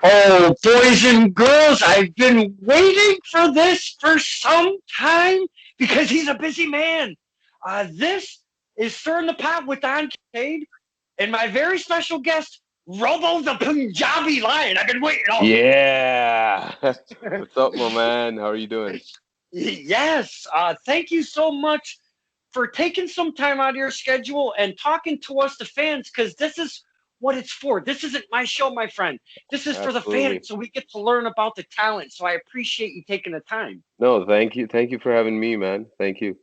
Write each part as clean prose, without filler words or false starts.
Oh, boys and girls, I've been waiting for this for some time because he's a busy man. This is Stir in the Pot with Don Cade and my very special guest, Robo the Punjabi Lion. I've been waiting all week. Yeah. What's up, my man? How are you doing? Yes, thank you so much for taking some time out of your schedule and talking to us, the fans, because this is what it's for. This isn't my show, my friend. This is for the Absolutely. fans, so we get to learn about the talent. So I appreciate you taking the time. No, thank you. Thank you for having me, man. Thank you.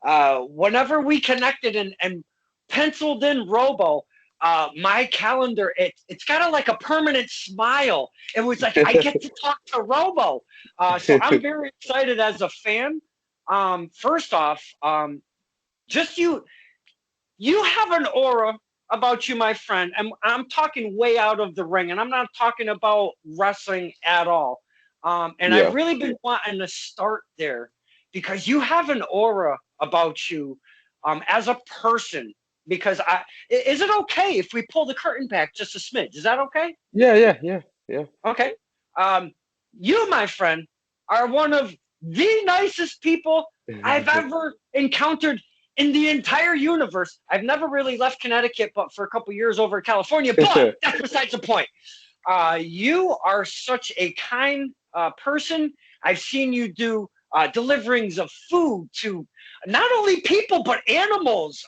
Whenever we connected and penciled in Robo, my calendar, it's got like a permanent smile. It was like I get to talk to Robo. So I'm very excited as a fan. First off, just you have an aura about you, my friend. And I'm talking way out of the ring, and I'm not talking about wrestling at all. And I've Yeah. really been wanting to start there because you have an aura about you as a person. Because is it okay if we pull the curtain back just a smidge? Is that okay? Yeah, yeah, yeah, yeah. Okay. Um, you, my friend, are one of the nicest people I've ever encountered in the entire universe. I've never really left Connecticut, but for a couple years over in California. But that's besides the point. You are such a kind person. I've seen you do deliverings of food to not only people but animals.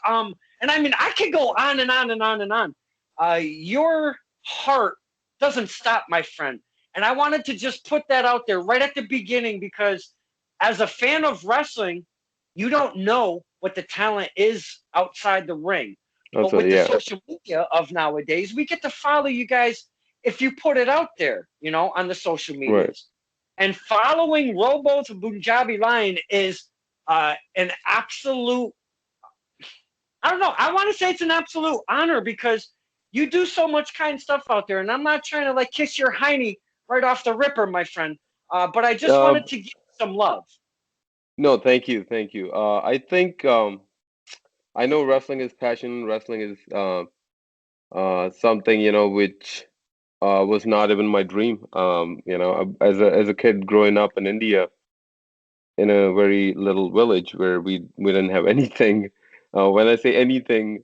And I mean, I could go on and on and on and on. Your heart doesn't stop, my friend. And I wanted to just put that out there right at the beginning because, as a fan of wrestling, you don't know what the talent is outside the ring. But Also, with the yeah. social media of nowadays, we get to follow you guys if you put it out there, on the social Right. medias. And following Robo the Punjabi Lion is an absolute, I don't know, I want to say it's an absolute honor because you do so much kind stuff out there. And I'm not trying to like kiss your hiney right off the ripper, my friend, but I just Uh, wanted to give you some love. no, thank you, thank you. I think I know wrestling is passion. Wrestling is something, which was not even my dream. As a kid growing up in India, in a very little village where we didn't have anything. When I say anything,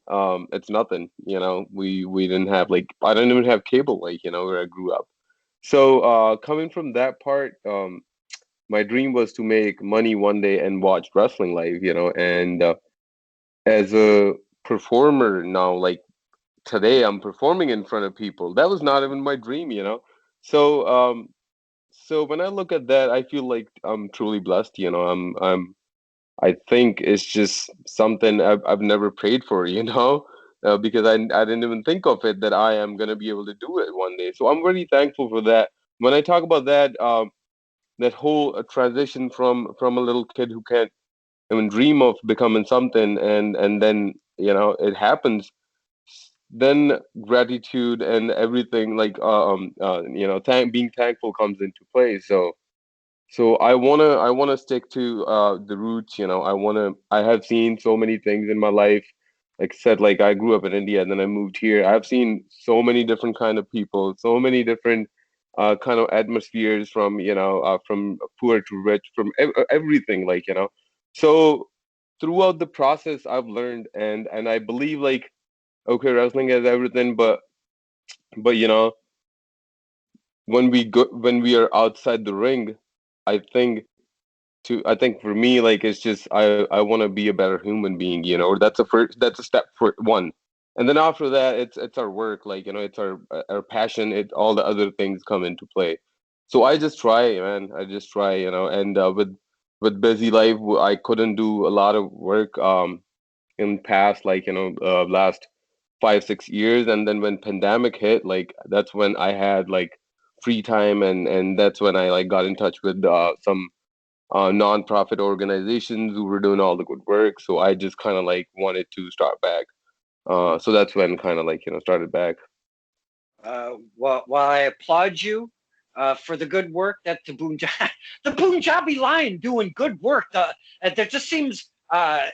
it's nothing. We didn't have like I didn't even have cable, like where I grew up. So coming from that part, my dream was to make money one day and watch wrestling live. And as a performer now, like today, I'm performing in front of people. That was not even my dream. So so when I look at that, I feel like I'm truly blessed. I think it's just something I've never prayed for, because I didn't even think of it that I am gonna be able to do it one day. So I'm really thankful for that. When I talk about that, that whole transition from a little kid who can't even dream of becoming something, and then it happens, then gratitude and everything like being thankful comes into play. So I wanna stick to the roots. I have seen so many things in my life. Like I said, like I grew up in India and then I moved here. I've seen so many different kind of people, so many different kind of atmospheres from poor to rich, from everything, like. So throughout the process, I've learned, and I believe, like, okay, wrestling has everything, but when we are outside the ring, I think I think for me, like, it's just I want to be a better human being, or that's a step for one. And then after that, it's our work, like, it's our passion. All the other things come into play. So I just try, man. I just try, and with busy life, I couldn't do a lot of work in past, like, last 5 6 years. And then when pandemic hit, like, that's when I had like free time, and that's when I like got in touch with some non-profit organizations who were doing all the good work. So I just kind of like wanted to start back. So that's when kind of like started back. While I applaud you for the good work that the Punjabi Lion doing good work. There just seems uh,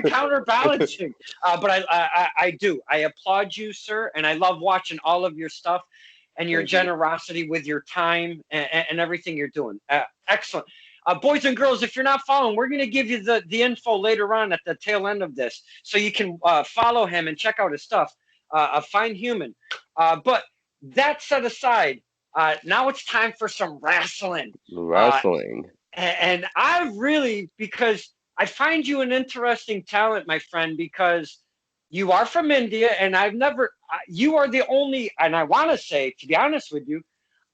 counterbalancing. But I do. I applaud you, sir, and I love watching all of your stuff and your Thank you. generosity with your time and everything you're doing. Excellent. Boys and girls, if you're not following, we're going to give you the info later on at the tail end of this so you can follow him and check out his stuff. A fine human. But that set aside, now it's time for some wrestling. Uh, Wrestling. and I really, because I find you an interesting talent, my friend, because you are from India, and I've never, you are the only, and I want to say, to be honest with you,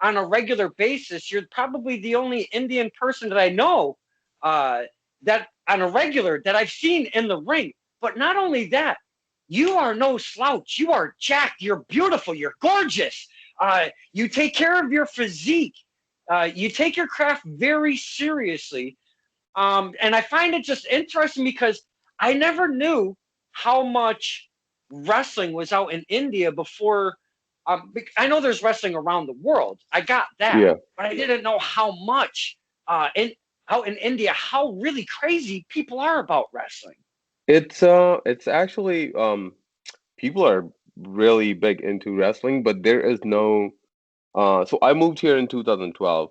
on a regular basis, you're probably the only Indian person that I know uh, that on a regular that I've seen in the ring. But not only that, you are no slouch. You are jacked. You're beautiful. You're gorgeous. You take care of your physique. You take your craft very seriously. And I find it just interesting because I never knew how much wrestling was out in India before. I know there's wrestling around the world. I got that, Yeah. but I didn't know how much out in India, how really crazy people are about wrestling. It's actually people are really big into wrestling, but there is no so I moved here in 2012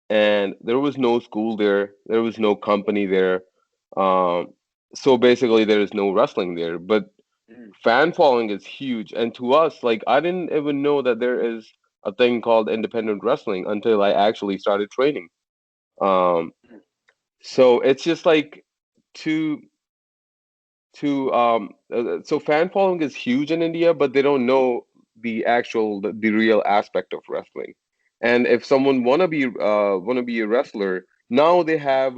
and there was no school there, there was no company there. Um so basically there is no wrestling there, but Mm, fan following is huge. And to us, like I didn't even know that there is a thing called independent wrestling until I actually started training. Um mm, so it's just like to so fan following is huge in India, but they don't know the real aspect of wrestling. And if someone wanna be a wrestler, now they have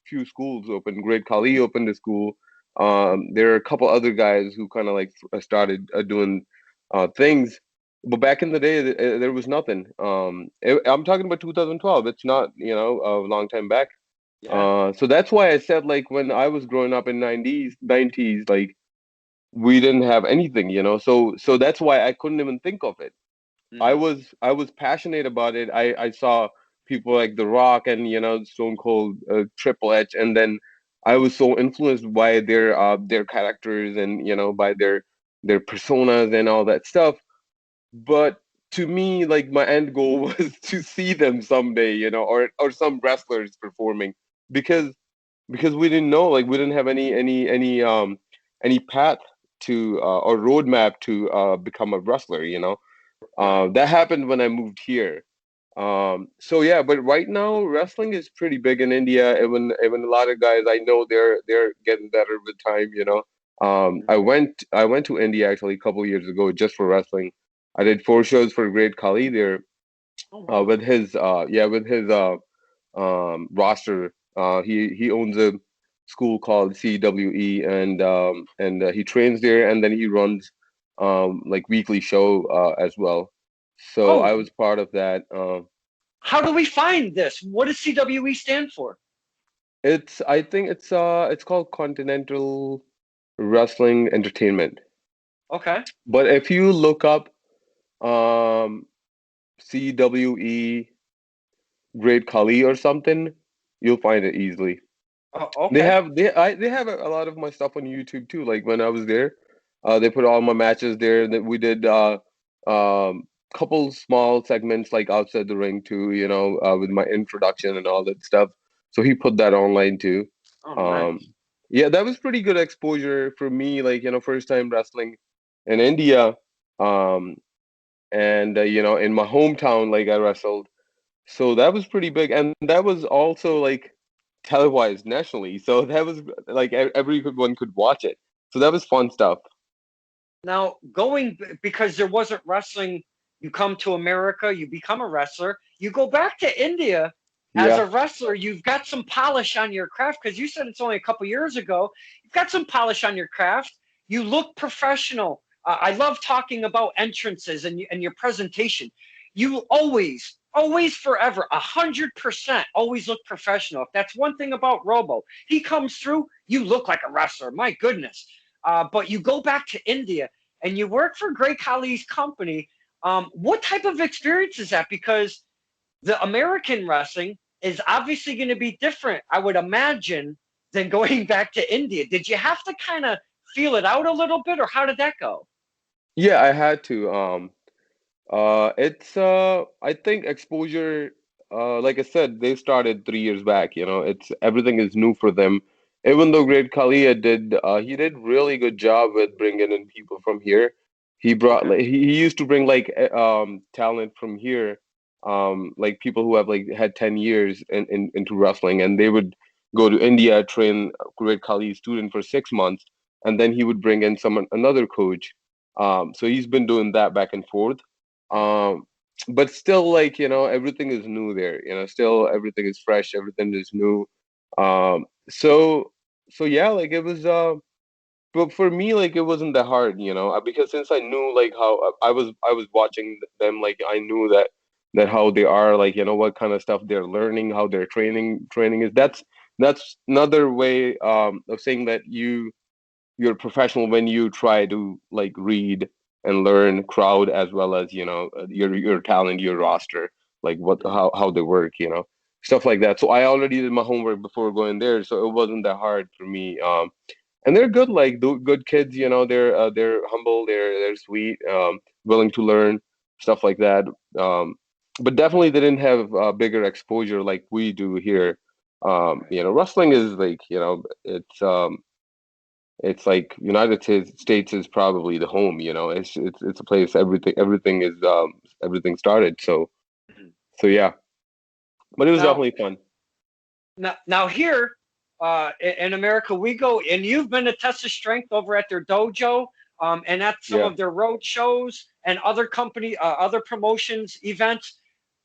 few schools open. Great Khali opened a school. There are a couple other guys who kind of like started doing things. But back in the day, there was nothing. I'm talking about 2012. It's not, a long time back. yeah. So that's why I said like when I was growing up in nineties, like we didn't have anything, So that's why I couldn't even think of it. Mm, I was passionate about it. I saw people like The Rock and Stone Cold, Triple H, and then I was so influenced by their characters and by their personas and all that stuff. But to me, like my end goal was to see them someday, or some wrestlers performing because we didn't know, like we didn't have any path to or roadmap to become a wrestler. right. That happened when I moved here. So yeah, but right now wrestling is pretty big in India. Even a lot of guys I know, they're getting better with time. Mm. I went to India actually a couple years ago just for wrestling. I did 4 shows for Great Khali there, Oh wow. with his roster. He owns a school called CWE, and he trains there, and then he runs like weekly show as well. So Oh, I was part of that. how do we find this? What does CWE stand for? It's I think it's called Continental Wrestling Entertainment. Okay. But if you look up CWE Great Khali or something, you'll find it easily. Oh, okay. They have a lot of my stuff on YouTube too. Like when I was there, they put all my matches there. That we did couple small segments like outside the ring too. With my introduction and all that stuff. So he put that online too. Oh, Um, nice. yeah, that was pretty good exposure for me. Like first time wrestling in India, um, and in my hometown, like I wrestled. So that was pretty big, and that was also like televised nationally. So that was like everyone could watch it. So that was fun stuff. Now, because there wasn't wrestling, you come to America, you become a wrestler, you go back to India as Yeah, a wrestler, you've got some polish on your craft because you said it's only a couple years ago. You've got some polish on your craft. You look professional. I love talking about entrances and your presentation. You always, forever, 100%, always look professional. If that's one thing about Robo, he comes through, you look like a wrestler. My goodness. But you go back to India and you work for Great Khali's company. What type of experience is that? Because the American wrestling, is obviously going to be different, I would imagine, than going back to India. Did you have to kind of feel it out a little bit, or how did that go? Yeah, I had to. It's I think exposure, like I said, they started 3 years back, it's everything is new for them. Even though Great Kalia he did really good job with bringing in people from here. He brought Okay. like he used to bring like talent from here, like people who have like had 10 years into wrestling, and they would go to India, train Great Khali's student for 6 months, and then he would bring in another coach. So he's been doing that back and forth. um but still, like, everything is new there, still everything is fresh, everything is new. So yeah, like it was but for me, like, it wasn't that hard, because since I knew like how I was watching them, like I knew that how they are, like, what kind of stuff they're learning, how their training is. That's another way of saying that you're professional when you try to like read and learn crowd, as well as your talent, your roster, like what how they work, stuff like that. So I already did my homework before going there, so it wasn't that hard for me. And they're good, like good kids, they're humble, they're sweet, willing to learn, stuff like that. But definitely they didn't have bigger exposure like we do here. Right. Wrestling is like, it's like United States is probably the home. It's a place everything started. Mhm. So yeah, but it was Now, definitely fun. now here in America, we go, and you've been to Test of Strength over at their dojo, and at some Yeah, of their road shows and other promotions events.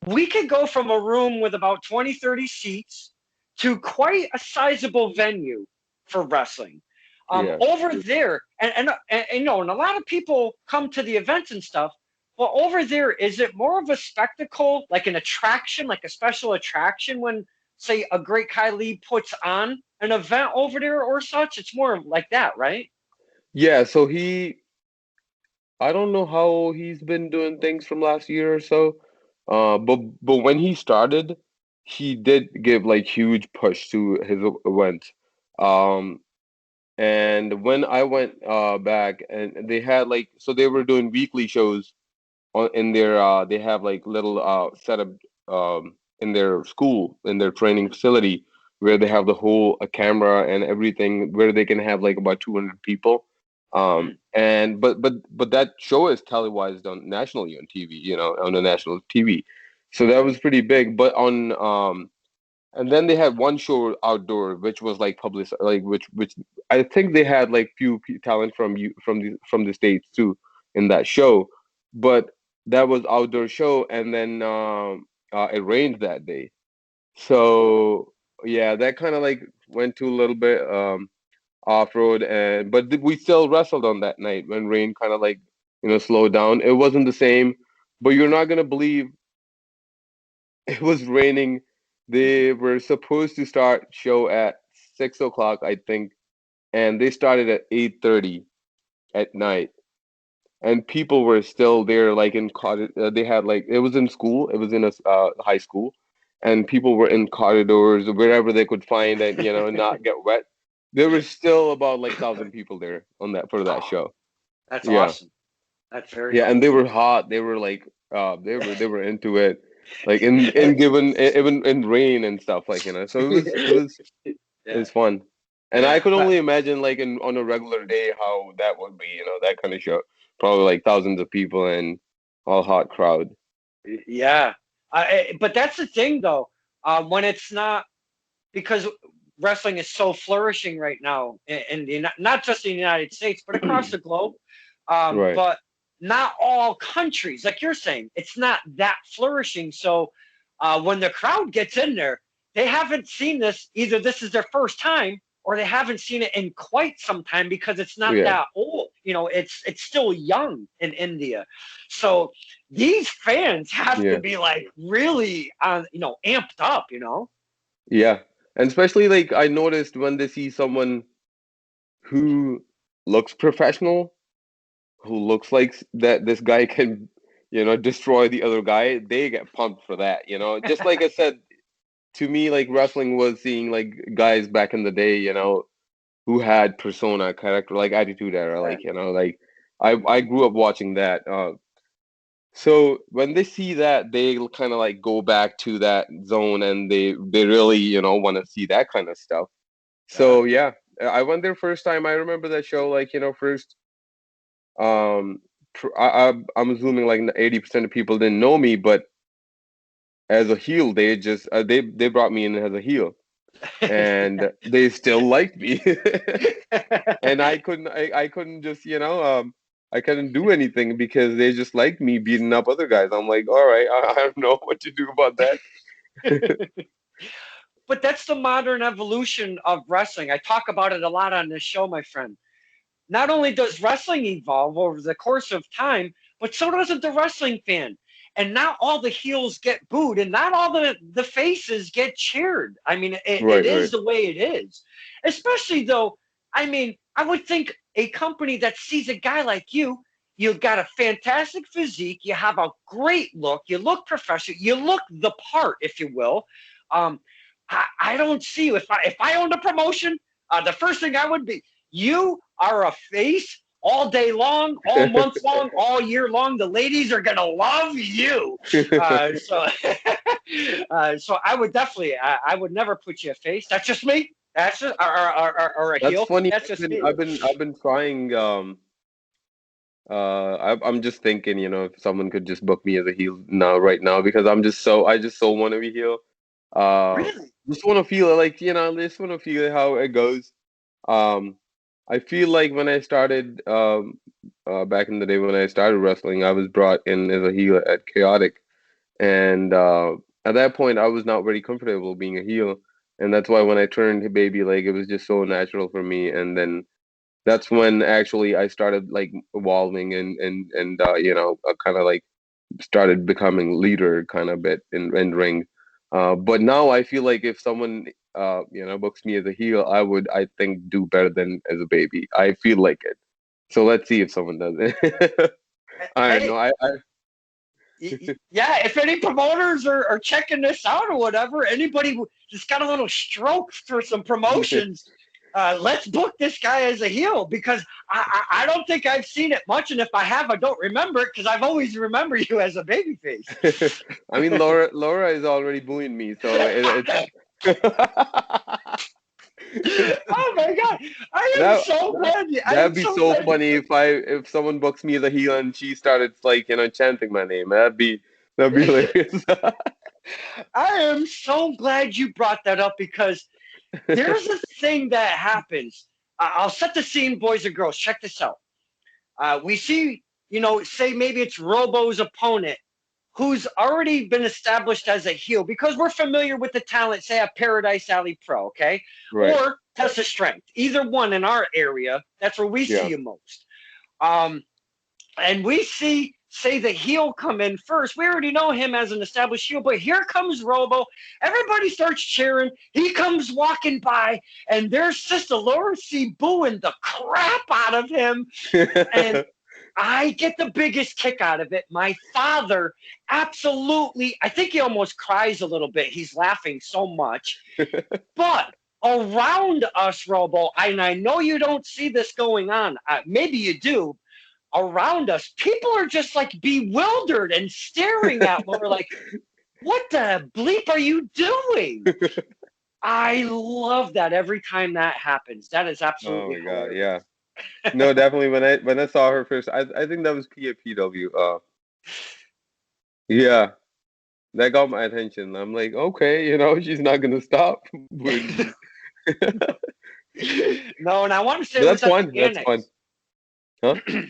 We could go from a room with about 20, 30 seats to quite a sizable venue for wrestling. yeah. Over there, and a lot of people come to the events and stuff. But over there, is it more of a spectacle, like an attraction, like a special attraction when, say, a great Kylie puts on an event over there or such? It's more like that, right? Yeah, so I don't know how he's been doing things from last year or so. But when he started, he did give like huge push to his events. Um, and when I went back, and they had like, so they were doing weekly shows in their they have like little setup in their school, in their training facility, where they have the whole camera and everything, where they can have like about 200 people. Mm, And but that show is televised on nationally on TV, on the national TV. So that was pretty big. But on and then they had one show outdoor, which was like public, like which I think they had like few talent from the states too in that show, but that was outdoor show, and then it rained that day, so yeah, that kind of like went to a little bit off road, and but we still wrestled on that night when rain kind of like slowed down. It wasn't the same, but you're not gonna believe it was raining. mhm. They were supposed to start show at 6 o'clock, I think, and they started at 8:30 at night. And people were still there, like in cottage. They had like it was in school. It was in a high school, and people were in corridors wherever they could find and not get wet. There was still about like 1,000 people there on that for that Oh, show. that's Yeah, awesome. That's very yeah, and they cool. were hot. They were like they were into it, like in given even in rain and stuff, like so it was Yeah, fun. And I could but only imagine like in on a regular day how that would be, that kind of show. Probably like thousands of people and all hot crowd. yeah, but that's the thing though. When it's not, because wrestling is so flourishing right now in not just in the United States but across the globe. Right. But not all countries, like you're saying, it's not that flourishing. So when the crowd gets in there, they haven't seen this. Either this is their first time, or they haven't seen it in quite some time because it's not Yeah. that old. It's still young in India. So these fans have to Yeah. be like really amped up. Yeah. And especially like I noticed when they see someone who looks professional, who looks like that this guy can, destroy the other guy, they get pumped for that. Just like I said, to me, like wrestling was seeing like guys back in the day, who had persona, character, like Attitude Era, like like I grew up watching that. So when they see that, they kind of like go back to that zone, and they really want to see that kind of stuff. Yeah. So yeah, I went there first time. I remember that show, like first. Um, I'm assuming like 80% of people didn't know me, but as a heel, they just they brought me in as a heel, and they still liked me. And I couldn't just I couldn't do anything because they just liked me beating up other guys. I'm like, all right, I don't know what to do about that. But that's the modern evolution of wrestling. I talk about it a lot on this show, my friend. Not only does wrestling evolve over the course of time, but so does the wrestling fan. And not all the heels get booed, and not all the faces get cheered. I mean, it Right, is right. the way it is. Especially though, I mean, I would think a company that sees a guy like you've got a fantastic physique, you have a great look, you look professional, you look the part, if you will. Um, I don't see you. If I owned a promotion, the first thing I would be, you are a face all day long, all month long, all year long. The ladies are gonna love you. So, so I would definitely, I would never put you a face. That's just me. That's just or a That's heel. funny. That's just me. I've been trying. I'm just thinking, if someone could just book me as a heel now, right now, because I just so want to be heel. Uh, Really? just want to feel like, I just want to feel how it goes. Um, I feel like when I started, back in the day when I started wrestling, I was brought in as a heel at Chaotic, and at that point, I was not very comfortable being a heel, and that's why when I turned baby, like it was just so natural for me, and then that's when actually I started like evolving and kind of like started becoming leader kind of bit in ring. But now I feel like if someone books me as a heel, I think do better than as a baby. I feel like it. So let's see if someone does it. I don't know. Hey, yeah, if any promoters are checking this out or whatever, anybody just got a little stroke for some promotions, let's book this guy as a heel because I don't think I've seen it much, and if I have, I don't remember it because I've always remembered you as a babyface. I mean, Laura is already booing me, so it's Oh my god, I am that so glad. I am that'd be so so glad you funny put. if someone books me as a heel and she started like chanting my name. That'd be hilarious. I am so glad you brought that up because there's a thing that happens. I'll set the scene, boys and girls. Check this out. We see, say maybe it's Robo's opponent who's already been established as a heel because we're familiar with the talent, say, at Paradise Alley Pro, okay? Right. Or Test of Strength. Either one in our area, that's where we see Yeah. you most. Um, and we see, say, the heel come in first. We already know him as an established heel, but here comes Robo. Everybody starts cheering. He comes walking by, and there's Sister Laura C. booing the crap out of him. And I get the biggest kick out of it. My father absolutely, I think he almost cries a little bit. He's laughing so much. But around us, Robo, and I know you don't see this going on. Maybe you do. Around us, people are just like bewildered and staring at Laura like, what the bleep are you doing? I love that every time that happens. That is Oh absolutely my God, hilarious. yeah. No, definitely when I saw her first, I think that was PAPW. Yeah, that got my attention. I'm like, okay, she's not gonna stop booing me. No, and I want to say But it that's was at the fun. That's fun. annex. Huh?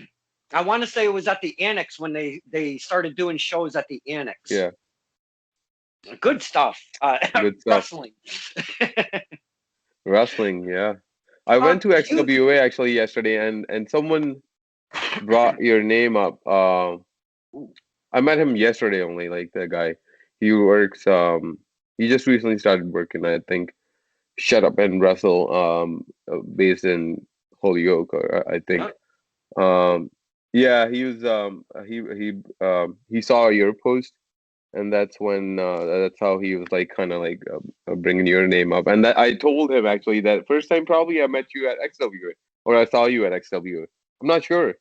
I want to say it was at the annex when they started doing shows at the annex. Yeah, Good stuff. good stuff. Wrestling. Wrestling, yeah. I went to You XWA actually yesterday, and someone brought your name up. I met him yesterday only, like that guy. He works. He just recently started working, I think. Shut Up and Wrestle, based in Holyoke, I think. Um, yeah, he was. He saw your post, and that's how he was like kind of like bringing your name up. And that I told him actually that first time probably I met you at XWA or I saw you at XWA. I'm not sure.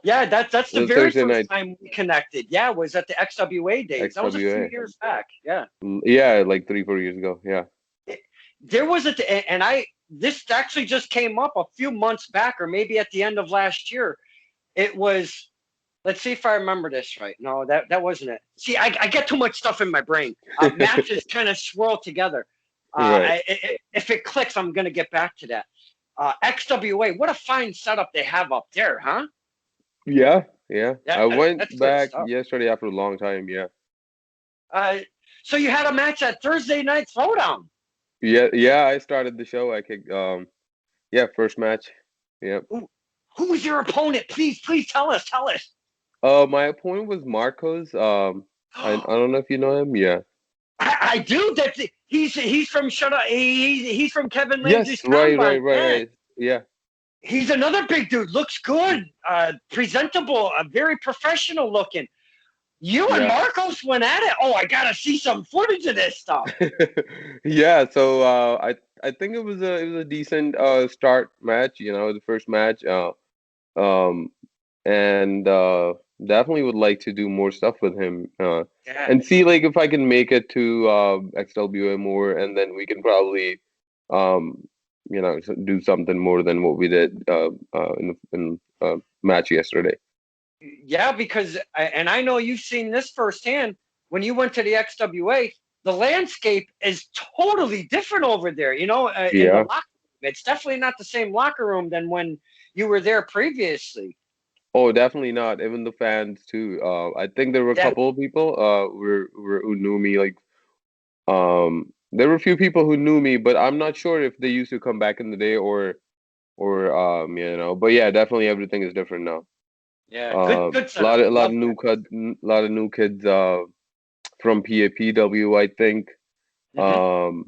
Yeah, that's the The very Thursday first night time we connected. Yeah, was at the XWA days. That was a few XWA. years back. Yeah. Yeah, like 3 4 years ago. Yeah. There was and this actually just came up a few months back, or maybe at the end of last year. It was. Let's see if I remember this right. No, that wasn't it. See, I get too much stuff in my brain. Matches kind of swirl together. Right. If it clicks, I'm gonna get back to that. XWA, what a fine setup they have up there, huh? Yeah. Yeah. I went That's good back stuff. yesterday after a long time. Yeah. Uh, so you had a match at Thursday Night Throwdown. Yeah. Yeah. I started the show. I kicked. Yeah. First match. Yep. Who was your opponent? Please tell us. Tell us. My opponent was Marcos. I don't know if you know him. Yeah. I do. He's from Shut Up. He's from Kevin Landry's Yes. Right. Combine. Right. Right. Yeah. Right. Yeah. He's another big dude. Looks good. Presentable. Very professional looking. You and Yeah. Marcos went at it. Oh, I gotta see some footage of this stuff. Yeah. So I think it was a decent start match. You know, the first match. Um, and definitely would like to do more stuff with him. Yeah. And see like if I can make it to XWA more, and then we can probably um do something more than what we did in match yesterday. Yeah, because and I know you've seen this firsthand when you went to the XWA. The landscape is totally different over there. In the Yeah. locker room, it's definitely not the same locker room than when you were there previously. Oh, definitely not. Even the fans too. I think there were a Yeah, couple of people who knew me. Like there were a few people who knew me, but I'm not sure if they used to come back in the day or. But yeah, definitely everything is different now. yeah, good A setup. lot Love of that. lot of new kids from PAPW, I think. Hmm.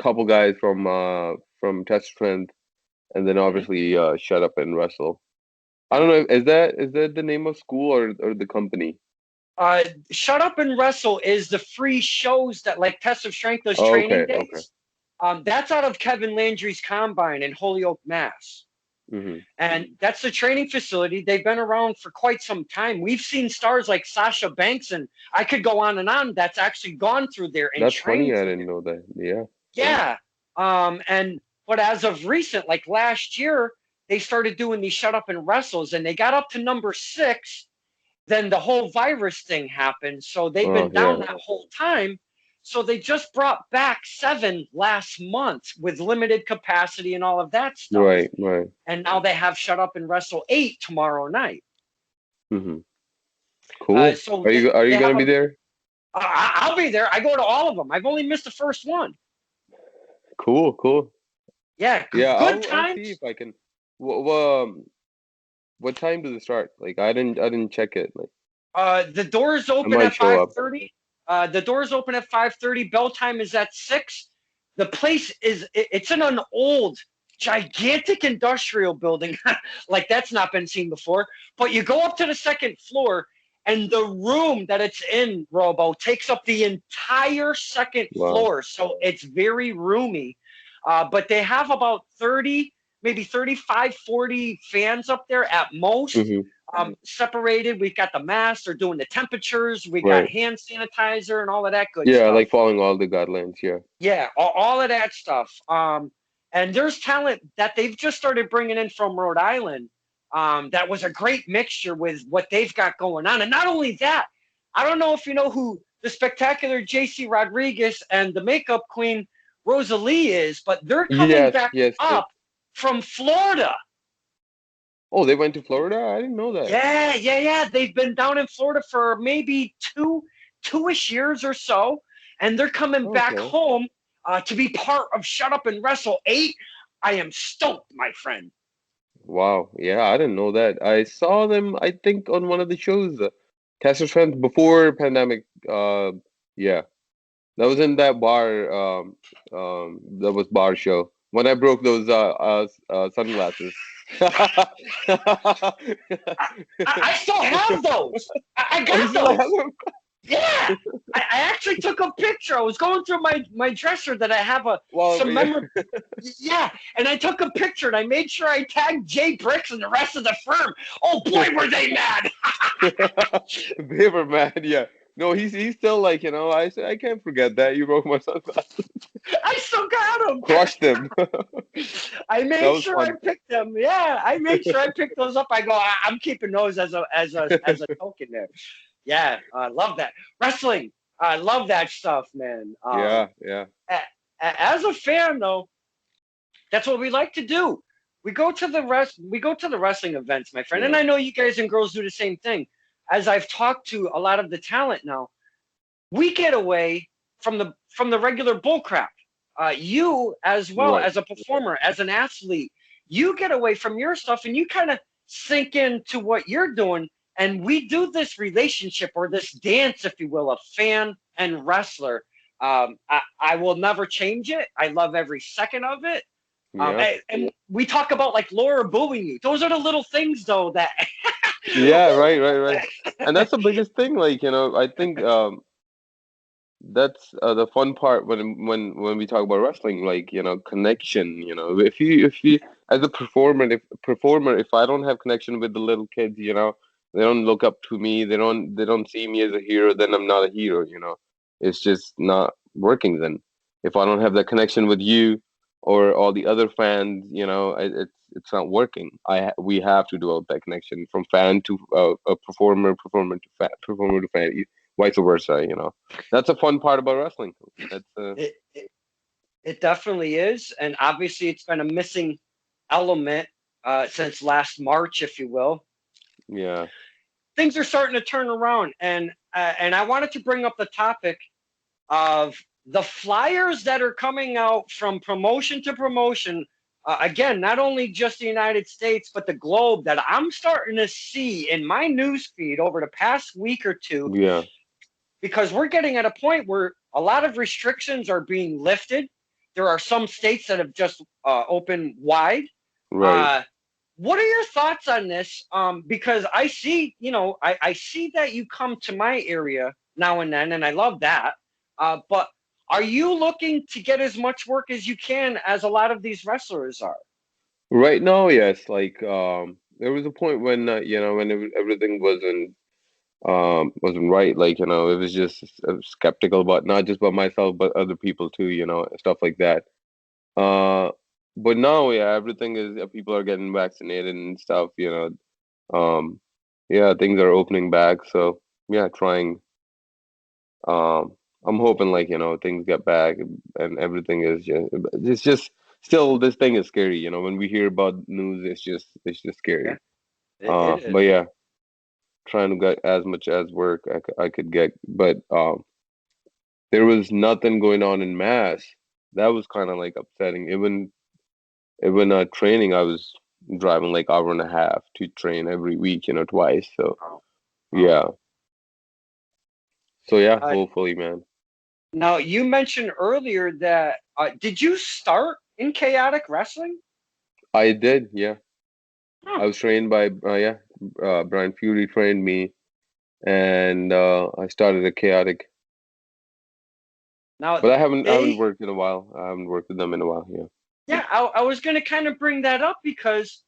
Couple guys from Test Strength, and then Hmm. obviously Shut Up and Wrestle. I don't know. Is that the name of school or the company? Uh, Shut Up and Wrestle is the free shows that like Test of Strength does Oh, training okay, okay. days. That's out of Kevin Landry's Combine in Holyoke, Mass. Hmm. And that's the training facility. They've been around for quite some time. We've seen stars like Sasha Banks, and I could go on and on. That's actually gone through there and That's funny. trained I through didn't there. know that. Yeah. Yeah. And but as of recent, like last year, they started doing these shut up and wrestles, and they got up to number 6. Then the whole virus thing happened, so they've Oh, been down yeah. that whole time. So they just brought back 7 last month with limited capacity and all of that stuff. Right, right. And now they have Shut Up and Wrestle 8 tomorrow night. Hmm. Cool. So Are you they have gonna be a. there? I'll be there. I go to all of them. I've only missed the first one. Cool, cool. Yeah, Yeah, good I'll see times. if I can. What what time does it start? Like I didn't check it. Like The doors I open might at show up. 5:30. The doors open at 5:30. Bell time is at 6. The place it's in an old, gigantic industrial building, like that's not been seen before. But you go up to the second floor, and the room that it's in, Robo, takes up the entire second Wow. floor. So it's very roomy. But they have about 30, maybe 35, 40 fans up there at most, Hmm. separated. We've got the masks, they're doing the temperatures, we got Right. hand sanitizer and all of that good Yeah, stuff. like following all the guidelines. Yeah. Yeah, all of that stuff. And there's talent that they've just started bringing in from Rhode Island. That was a great mixture with what they've got going on. And not only that, I don't know if you know who the spectacular JC Rodriguez and the makeup queen Rosalie is, but they're coming Yes, back yes, yes. up from Florida. Oh, they went to Florida? I didn't know that. Yeah. They've been down in Florida for maybe two-ish years or so, and they're coming back Okay. home to be part of Shut Up and Wrestle 8. I am stoked, my friend. Wow. Yeah, I didn't know that. I saw them, I think, on one of the shows. Tester Friends before pandemic. Yeah. That was in that bar. That was bar show when I broke those sunglasses. I still have those. I Oh, you got still have those. them? Yeah, I actually took a picture. I was going through my dresser that I have Well, some yeah. memorable. Yeah, and I took a picture and I made sure I tagged Jay Bricks and the rest of the firm. Oh boy, were they mad! They were mad. Yeah. No, he's still like, I said, I can't forget that you broke my sunglasses. I still got them. Crushed them. I That made was sure I fun. picked them. Yeah, I made sure I picked those up. I go, I'm keeping those as a token there. Yeah, I love that wrestling. I love that stuff, man. Yeah, yeah, As a fan, though, that's what we like to do. We go to the wrestling events, my friend, and yeah. I know you guys and girls do the same thing. As I've talked to a lot of the talent now, we get away from the regular bullcrap. You, as well Right. as a performer, as an athlete, you get away from your stuff and you kind of sink into what you're doing. And we do this relationship or this dance, if you will, of fan and wrestler. I will never change it. I love every second of it. Yeah. And we talk about like Laura booing you. Those are the little things, though, that Yeah, right, right, right. And that's the biggest thing. Like, I think that's the fun part when we talk about wrestling. Like, connection. If you as a performer, if I don't have connection with the little kids, they don't look up to me. They don't see me as a hero. Then I'm not a hero. It's just not working. Then if I don't have that connection with you or all the other fans, it's not working. We have to develop that connection from fan to a performer, performer to fan, vice versa. That's a fun part about wrestling. That's it, it definitely is, and obviously it's been a missing element since last March, if you will. yeah, Things are starting to turn around, and I wanted to bring up the topic of the flyers that are coming out from promotion to promotion. Again, not only just the United States, but the globe that I'm starting to see in my news feed over the past week or two, yeah, because we're getting at a point where a lot of restrictions are being lifted. There are some states that have just opened wide. right. Uh, what are your thoughts on this? Because I see, I see that you come to my area now and then, and I love that. But are you looking to get as much work as you can as a lot of these wrestlers are? Right now, yes. Like, there was a point when when everything wasn't right. Like, it was just skeptical about not just about myself but other people too. Stuff like that. Uh, but now, yeah, everything is people are getting vaccinated and stuff. Yeah, things are opening back. So yeah, trying. I'm hoping like things get back and everything is just it's just still this thing is scary. When we hear about news, it's just Yeah, scary. it But is. yeah, trying to get as much as work I could get, but there was nothing going on in mass. That was kind of like upsetting. Even training, I was driving like hour and a half to train every week, twice. So Oh, oh. yeah, so yeah, Uh, hopefully, man. Now, you mentioned earlier that did you start in chaotic wrestling? I did, yeah. Huh. I was trained by Brian Fury trained me, and I started at Chaotic. Now, But I haven't they worked in a while. I haven't worked with them in a while. Yeah. Yeah, I was going to kind of bring that up because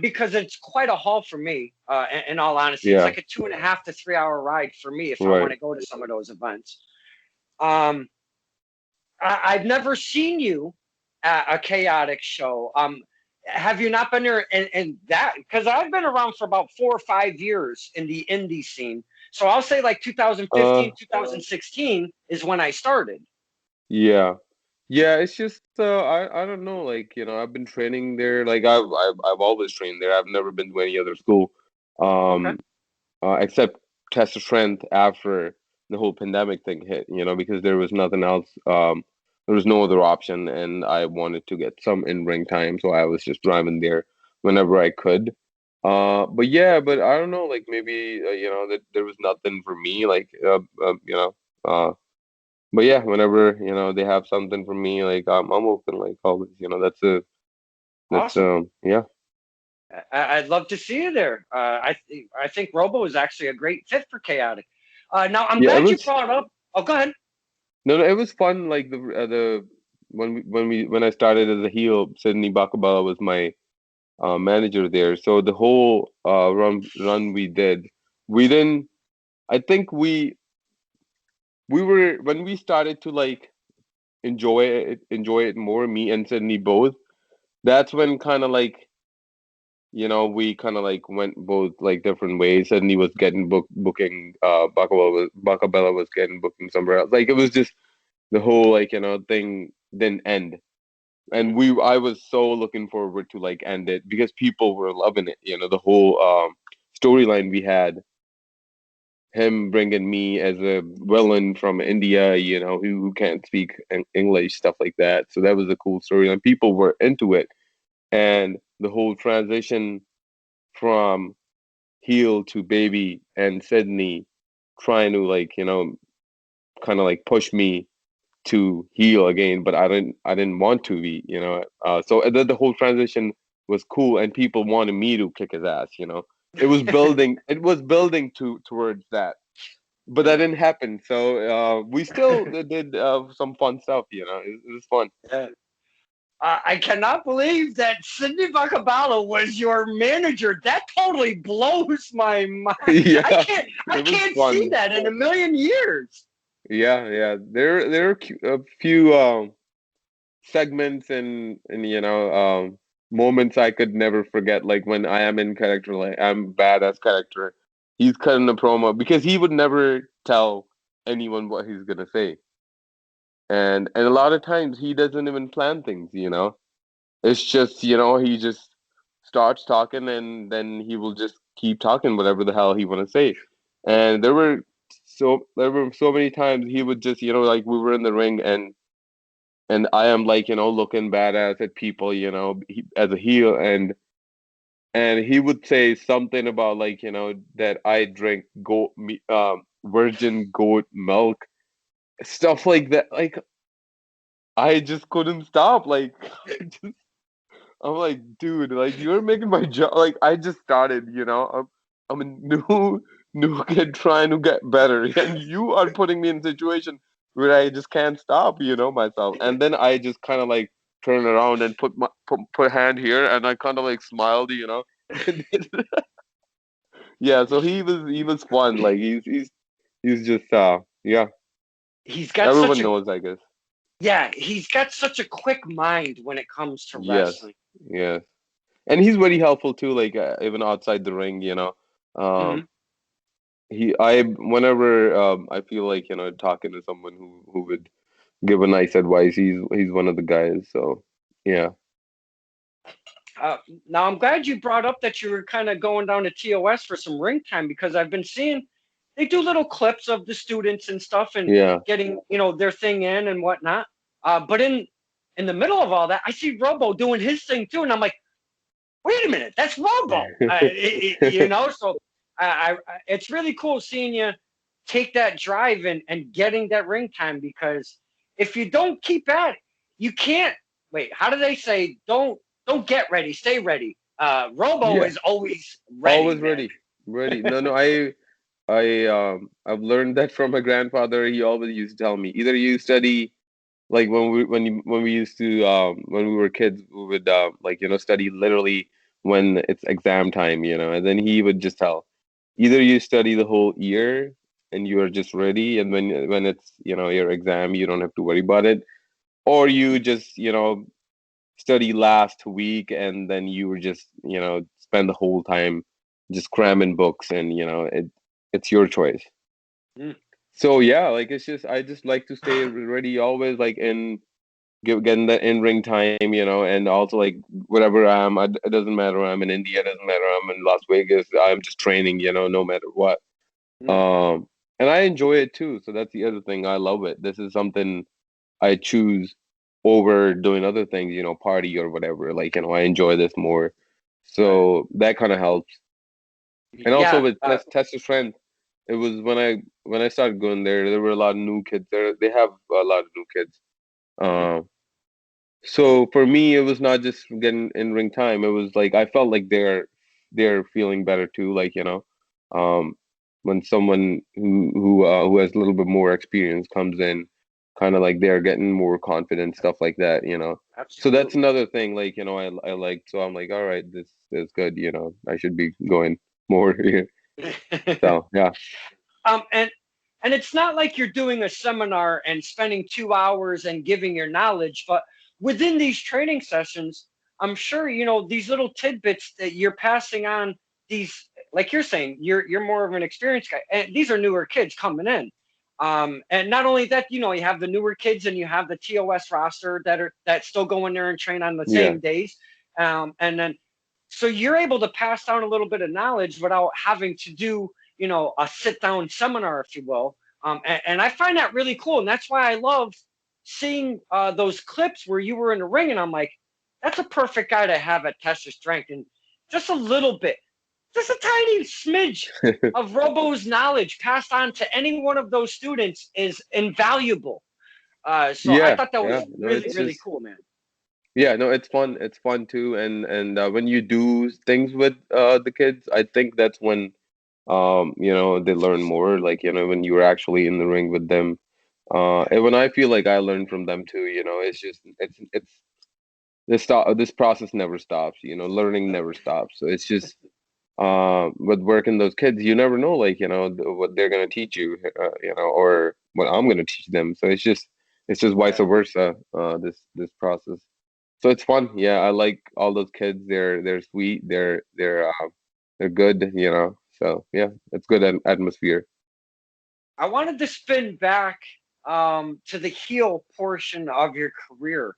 because it's quite a haul for me. In all honesty, it's Yeah. like a 2.5 to 3 hour ride for me if I want Right. to go to some of those events. Um, I've never seen you at a chaotic show. Have you not been there? And that because I've been around for about 4 or 5 years in the indie scene. So I'll say like Uh. 2015, 2016 is when I started. Yeah. Yeah. It's just I don't know. Like I've been training there. Like I've always trained there. I've never been to any other school. Okay, Um. Except test of strength after the whole pandemic thing hit. Because there was nothing else. There was no other option, and I wanted to get some in-ring time, so I was just driving there whenever I could. But yeah, but I don't know, like maybe that there was nothing for me, like but yeah, whenever they have something for me, like I'm open, like always. That's awesome. yeah, I'd love to see you there. I think Robo is actually a great fit for Chaotic. Now I'm Yeah, it glad you was brought up. Oh, go ahead. no, no, it was fun. Like the when I started as a heel, Sydney Bakabala was my manager there. So the whole run we did, we didn't. I think we were when we started to like enjoy it more. Me and Sydney both. That's when kind of like we kind of like went both like different ways. Sydney was getting booking. Bakabella was getting booking somewhere else. Like it was just the whole like thing didn't end. And Mhm. I was so looking forward to like end it because people were loving it. The whole storyline we had, him bringing me as a villain from India, who can't speak English, stuff like that. So that was a cool storyline. People were into it, and the whole transition from heel to baby and Sydney trying to like kind of like push me to heal again, but I didn't want to be, so the whole transition was cool, and people wanted me to kick his ass. It was building towards that, but that Yeah. didn't happen. So we still did some fun stuff. It was fun. Yeah. I cannot believe that Cindy Bakabala was your manager. That totally blows my mind. I Yeah, can't I it was can't see fun. that in a million years. Yeah, yeah, there are a few segments and moments I could never forget. Like when I am in character, like I'm badass character. He's cutting a promo because he would never tell anyone what he's gonna say, and a lot of times he doesn't even plan things. It's just he just starts talking and then he will just keep talking whatever the hell he want to say, and there were so many times he would just like we were in the ring and I am like looking badass at people as a heel, and he would say something about like that I drink virgin goat milk, stuff like that. Like I just couldn't stop. Like I'm like, dude, like you're making my job. Like I just started. I'm a new kid trying to get better, and you are putting me in a situation where I just can't stop, myself. And then I just kind of like turn around and put hand here, and I kind of like smiled. Yeah, so he was fun. Like he's just yeah. He's got such Everyone a knows, I guess. Yeah, he's got such a quick mind when it comes to Yes, wrestling. yes, and he's very helpful too. Like even outside the ring. Hmm. Um, I whenever I feel like talking to someone who would give a nice advice, he's one of the guys. So yeah, Uh, Now I'm glad you brought up that you were kind of going down to TOS for some ring time because I've been seeing they do little clips of the students and stuff and yeah, getting their thing in and whatnot. But in the middle of all that, I see Robo doing his thing too, and I'm like, wait a minute, that's Robo. So it's really cool seeing you take that drive and getting that ring time because if you don't keep at it, you can't. Wait, how do they say? Don't get ready, stay ready. Robo yeah. is always ready, Always man. ready, ready. No, no. I've learned that from my grandfather. He always used to tell me either you study like when we used to when we were kids we would like study literally when it's exam time, and then he would just tell either you study the whole year and you are just ready, and when it's your exam you don't have to worry about it, or you just study last week and then you were just spend the whole time just cramming books, and it's your choice. Mm. So yeah, like it's just I just like to stay ready always, like in getting the in ring time, and also like whatever it doesn't matter. I'm in India, it doesn't matter. I'm in Las Vegas. I'm just training, no matter what. Mm. Um, and I enjoy it too. So that's the other thing. I love it. This is something I choose over doing other things, party or whatever. Like, I enjoy this more. Right. So that kind of helps. And also Yeah. with test of strength, it was when I started going there. There were a lot of new kids there. They have a lot of new kids. Mhm. Um, So for me, it was not just getting in ring time. It was like I felt like they're feeling better too. Like um, when someone who has a little bit more experience comes in, kind of like they're getting more confident, stuff like that, you know. So that's Absolutely. another thing, like, you know, I like, so I'm like, all right, this is good, you know, I should be going more here. So yeah, And it's not like you're doing a seminar and spending 2 hours and giving your knowledge, but within these training sessions, I'm sure these little tidbits that you're passing on. These, like you're saying, you're more of an experienced guy, and these are newer kids coming in. And not only that, you have the newer kids and you have the TOS roster that still go in there and train on the yeah, same days. And then so you're able to pass down a little bit of knowledge without having to do a sit down seminar, if you will. And I find that really cool, and that's why I love seeing those clips where you were in the ring, and I'm like, that's a perfect guy to have at test your strength. And just a little bit, just a tiny smidge of Robo's knowledge passed on to any one of those students is invaluable. So I yeah, thought that yeah. was No, really, it's really just, cool, man. yeah, no, it's fun. It's fun too, and when you do things with the kids, I think that's when you know, they learn more. Like, you know, when you're actually in the ring with them. And when I feel like I learn from them too, you know, it's just it's this process never stops. You know, learning never stops. So it's just with working those kids, you never know, like, you know, what they're gonna teach you, you know, or what I'm gonna teach them. So it's just vice Yeah. versa. This process. So it's fun. Yeah, I like all those kids. They're sweet. They're good. You know. So yeah, it's good atmosphere. I wanted to spin back to the heel portion of your career.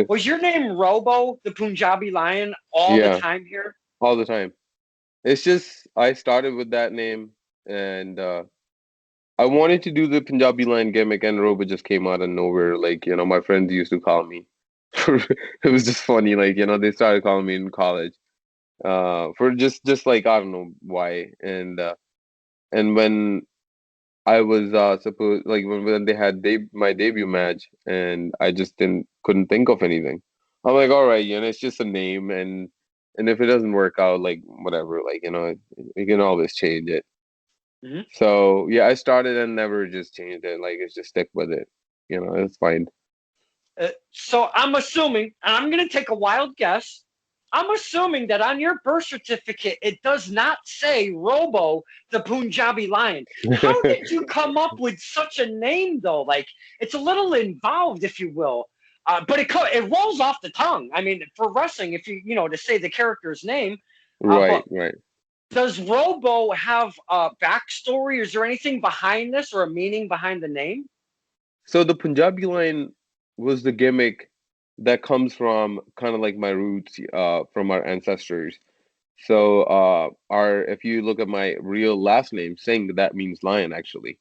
Was your name Robo, the Punjabi Lion, all the Yeah, time here? all the time. It's just I started with that name, and I wanted to do the Punjabi line gimmick, and Robo just came out of nowhere. Like, you know, my friends used to call me. It was just funny. Like, you know, they started calling me in college. For just like I don't know why. And when I was supposed, like, when they had my debut match, and I just didn't couldn't think of anything. I'm like, all right, you know, it's just a name, and if it doesn't work out, like, whatever, like, you know, you can always change it. Mhm. So yeah, I started and never just changed it. Like, it's just stick with it. You know, it's fine. So I'm assuming, and I'm going to take a wild guess. I'm assuming that on your birth certificate it does not say Robo, the Punjabi Lion. How did you come up with such a name, though? Like, it's a little involved, if you will. But it rolls off the tongue. I mean, for wrestling, if to say the character's name. But Right, right. does Robo have a backstory? Is there anything behind this or a meaning behind the name? So the Punjabi line was the gimmick that comes from kind of like my roots, from our ancestors. So our if you look at my real last name, Singh, that means lion actually.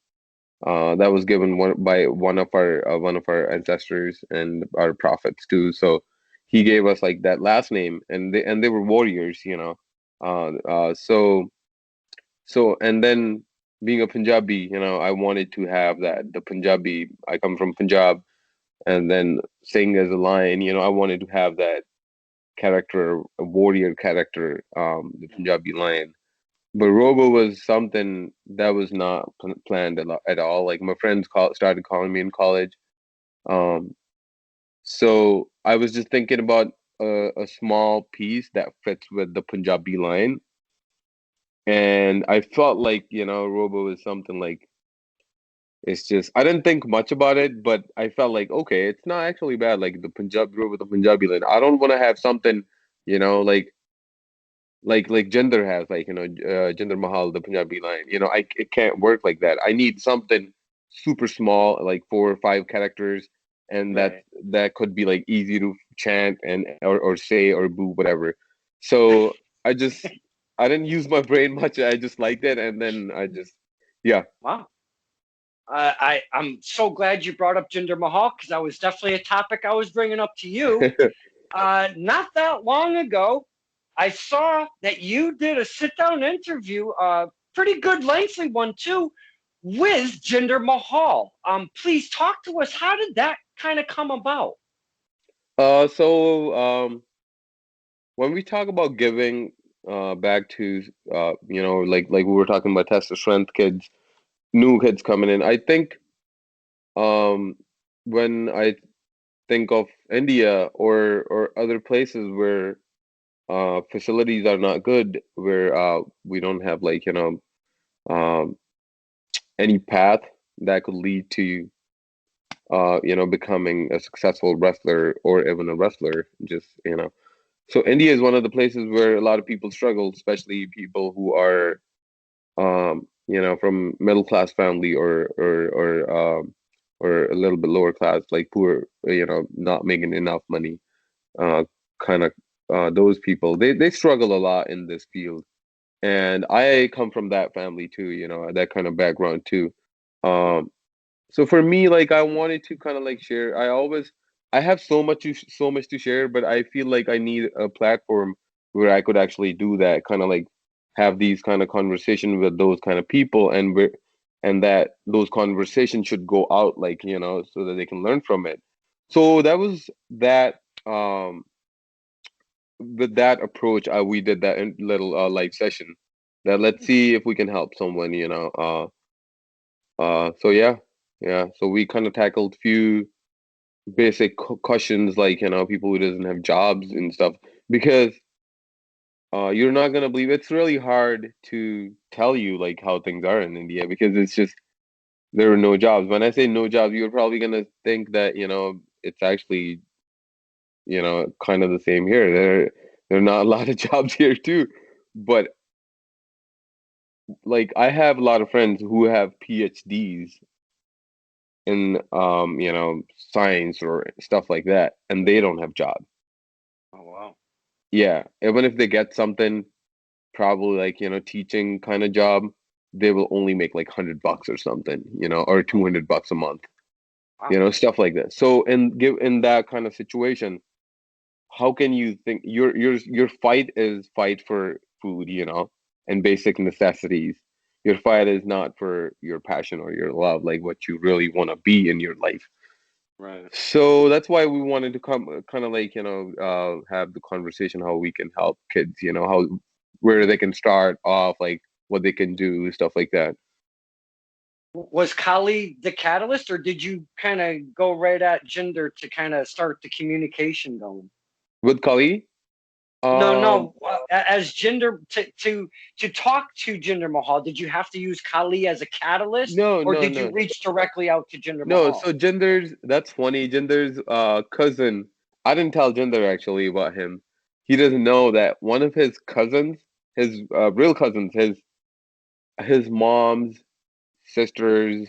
That was given by one of our ancestors and our prophets too. So he gave us like that last name, and they were warriors, you know. So and then being a Punjabi, you know, I wanted to have that the Punjabi. I come from Punjab, and then Singh as a lion, you know, I wanted to have that character, a warrior character, the Punjabi lion. But Robo was something that was not planned at all. Like, my friends started calling me in college. Um, so I was just thinking about a small piece that fits with the Punjabi line, and I felt like, you know, Robo is something like, it's just I didn't think much about it, but I felt like, okay, it's not actually bad. Like, the Punjab Robo, the Punjabi line. I don't want to have something, you know, like Jinder has, like, you know, Jinder Mahal, the Punjabi line. You know, it can't work like that. I need something super small, like 4 or 5 characters, and Right. that could be like easy to chant and or say or boo, whatever. So I didn't use my brain much. I just liked it, and then I just yeah. Wow. I'm so glad you brought up Jinder Mahal because that was definitely a topic I was bringing up to you. Not that long ago, I saw that you did a sit down interview, pretty good, lengthy one too, with Jinder Mahal. Please talk to us. How did that kind of come about? So when we talk about giving. back to like we were talking about test of strength kids, new kids coming in. I think um when I think of India or other places where facilities are not good, where we don't have like um any path that could lead to becoming a successful wrestler or even a wrestler, just so India is one of the places where a lot of people struggle, especially people who are from middle class family or a little bit lower class, like poor, not making enough money. Kind of those people, they struggle a lot in this field, and I come from that family too, that kind of background too. Um, so for me, like I wanted to kind of like share. I have so much to share, but I feel like I need a platform where I could actually do that, kind of like have these kind of conversations with those kind of people, and that those conversations should go out, like so that they can learn from it. So that was that. With that approach, we did that in little live session. That let's see if we can help someone. So yeah, yeah. So we kind of tackled few basic questions like people who doesn't have jobs and stuff, because you're not gonna believe it's really hard to tell you like how things are in India, because it's just there are no jobs. When I say no jobs, you're probably gonna think that it's actually kind of the same here. There are not a lot of jobs here too, but like I have a lot of friends who have PhDs in science or stuff like that, and they don't have jobs. Oh wow. Yeah, even if they get something, probably like teaching kind of job, they will only make like $100 or something, or $200 a month, Wow. stuff like that. So in that kind of situation, how can you think your fight is fight for food, and basic necessities. Your fight is not for your passion or your love, like what you really want to be in your life. Right. So that's why we wanted to come, kind of like have the conversation how we can help kids, how where they can start off, like what they can do, stuff like that. Was Kali the catalyst, or did you kind of go right at gender to kind of start the communication going? With Kali, No, um, no. As gender to talk to Jinder Mahal, did you have to use Kali as a catalyst, no, or no, did you no, reach directly out to Jinder no. Mahal? So Jinder's, that's funny. Jinder's cousin. I didn't tell Jinder actually about him. He doesn't know that one of his cousins, his real cousins, his mom's sister's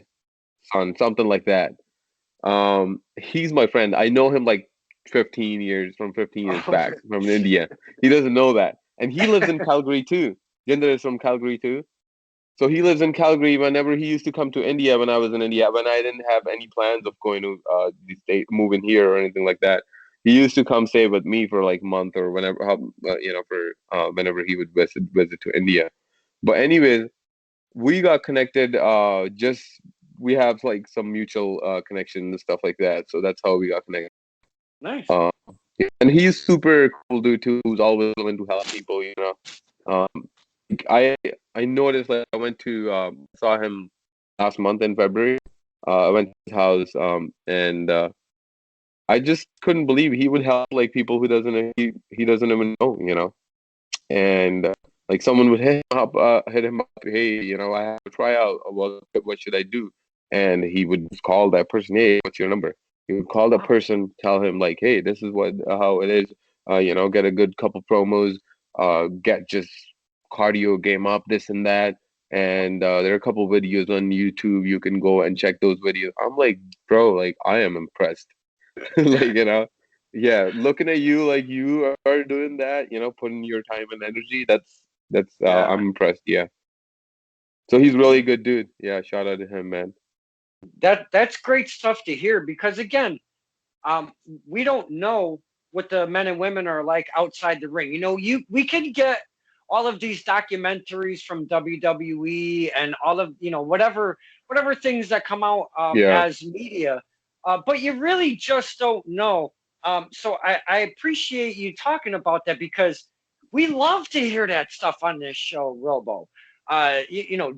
son, something like that. He's my friend. I know him like 15 years, from 15 years Oh, back from India. He doesn't know that. And he lives in Calgary too. Jinder is from Calgary too. So he lives in Calgary. Whenever he used to come to India, when I was in India, when I didn't have any plans of going to the state, moving here or anything like that, he used to come stay with me for like a month or whenever, for whenever he would visit to India. But anyways, we got connected. Just we have like some mutual connection and stuff like that. So that's how we got connected. nice. Uh, and he's super cool dude too, who's always willing to help people. Um, I I noticed, like I went to saw him last month in February. I went to his house, and I just couldn't believe he would help like people who he doesn't even know, and like someone would hit him up, hey, I have a tryout. What should I do? And he would just call that person, hey, what's your number? He would call that Wow. person, tell him like, hey, this is what how it is. Get a good couple promos. Get just cardio game up, this and that. And there are a couple videos on YouTube. You can go and check those videos. I'm like, bro, like I am impressed. Like yeah, looking at you, like you are doing that, putting your time and energy. That's Yeah. I'm impressed. Yeah, so he's really good dude. Yeah, shout out to him, man. That's great stuff to hear because again, um, we don't know what the men and women are like outside the ring. We can get all of these documentaries from WWE and all of whatever things that come out Yeah, as media, but you really just don't know. So I appreciate you talking about that because we love to hear that stuff on this show, Robo.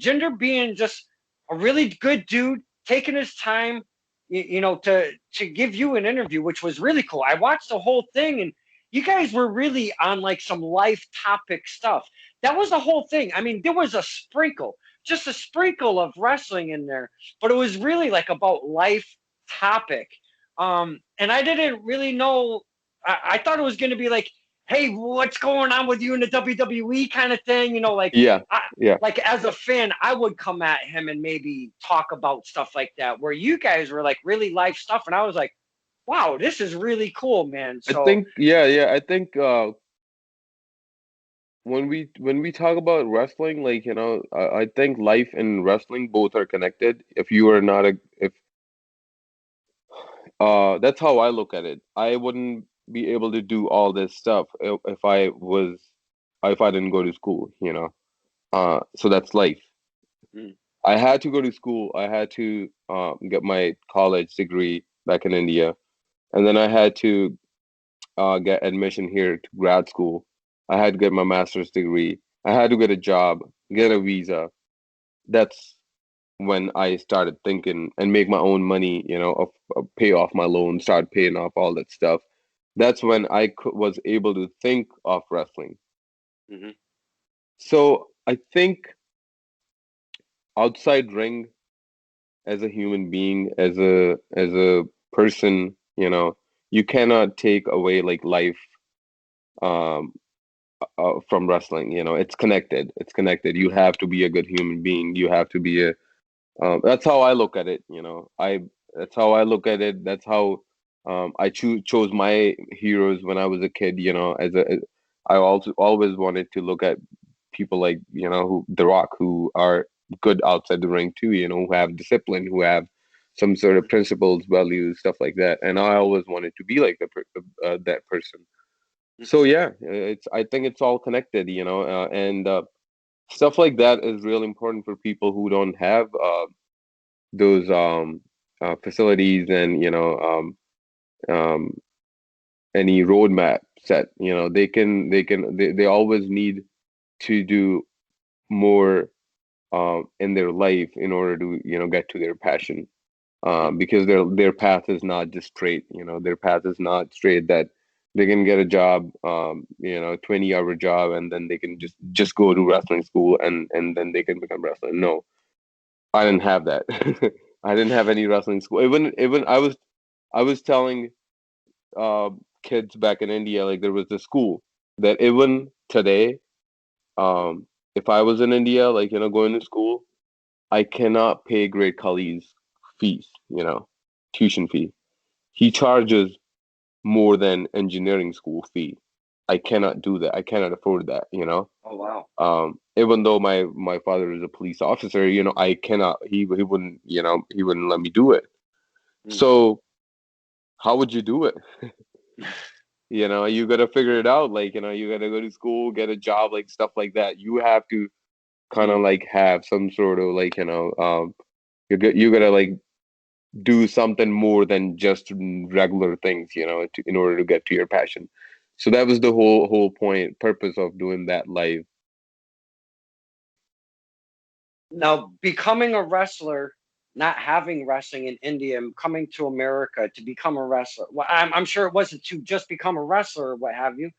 Ginger being just a really good dude, taking his time, to give you an interview, which was really cool. I watched the whole thing, and you guys were really on like some life topic stuff. That was the whole thing. I mean, there was just a sprinkle of wrestling in there, but it was really like about life topic. And I didn't really know. I thought it was going to be like, hey, what's going on with you in the WWE kind of thing? Yeah, I, yeah. like as a fan, I would come at him and maybe talk about stuff like that. Where you guys were like really life stuff, and I was like, wow, this is really cool, man. I So think yeah. I think when we talk about wrestling, like I think life and wrestling both are connected. If you are not a if That's how I look at it. I wouldn't be able to do all this stuff if I didn't go to school. So that's life. mm, I had to go to school. I had to get my college degree back in India, and then I had to get admission here to grad school. I had to get my master's degree. I had to get a job, get a visa. That's when I started thinking and make my own money, pay off my loan, start paying off all that stuff. That's when was able to think of wrestling. mhm, So I think outside ring, as a human being, as a person, you cannot take away like life um from wrestling. It's connected. It's connected. You have to be a good human being. You have to be a That's how I look at it. That's how I look at it. That's how I chose my heroes when I was a kid. I also always wanted to look at people like who The Rock, who are good outside the ring too. Who have discipline, who have some sort of principles, values, stuff like that. And I always wanted to be like that person. So mhm. yeah, I think it's all connected. And stuff like that is really important for people who don't have those facilities and um, any roadmap set. They always need to do more in their life in order to get to their passion, because their path is not just straight. Their path is not straight, that they can get a job, 20-hour job, and then they can just go to wrestling school, and then they can become wrestler. No, I didn't have that. I didn't have any wrestling school. Even I was telling uh, kids back in India, like there was a school that even today, if I was in India, like going to school, I cannot pay Great Khali's fees, tuition fee. He charges more than engineering school fee. I cannot do that. I cannot afford that. Oh wow. Even though my father is a police officer, I cannot. He wouldn't let me do it. Mm. So how would you do it? You got to figure it out. Like, you got to go to school, get a job, like stuff like that. You have to kind of Mm. like have some sort of like, you got to like do something more than just regular things, in order to get to your passion. So that was the whole point, purpose of doing that live. Now, becoming a wrestler, not having wrestling in India, and coming to America to become a wrestler. Well, I'm sure it wasn't to just become a wrestler or what have you.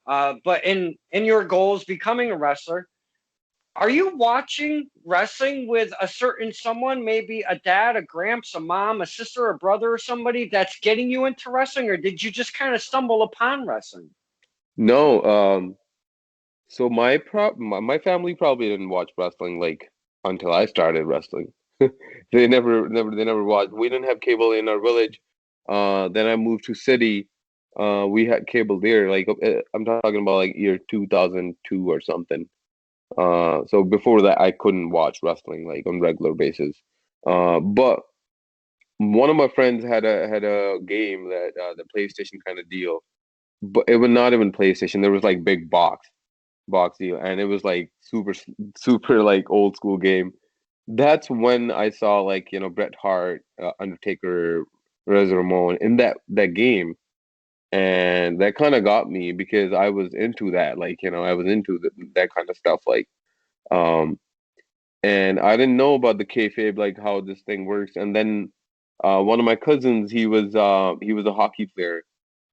But in your goals, becoming a wrestler, are you watching wrestling with a certain someone, maybe a dad, a gramps, a mom, a sister, a brother, or somebody that's getting you into wrestling, or did you just kind of stumble upon wrestling? No, so my family probably didn't watch wrestling like until I started wrestling. They never watched. We didn't have cable in our village. Then I moved to city. We had cable there. Like I'm talking about like year 2002 or something. So before that, I couldn't watch wrestling like on regular basis. But one of my friends had a game that the PlayStation kind of deal, but it was not even PlayStation. There was like big box deal, and it was like super like old school game. That's when I saw like Bret Hart, Undertaker, Razor Ramon in that game. and that kind of got me because I was into that, like, I was into that kind of stuff, like, um, and I didn't know about the kayfabe, like how this thing works. And then one of my cousins, he was a hockey player.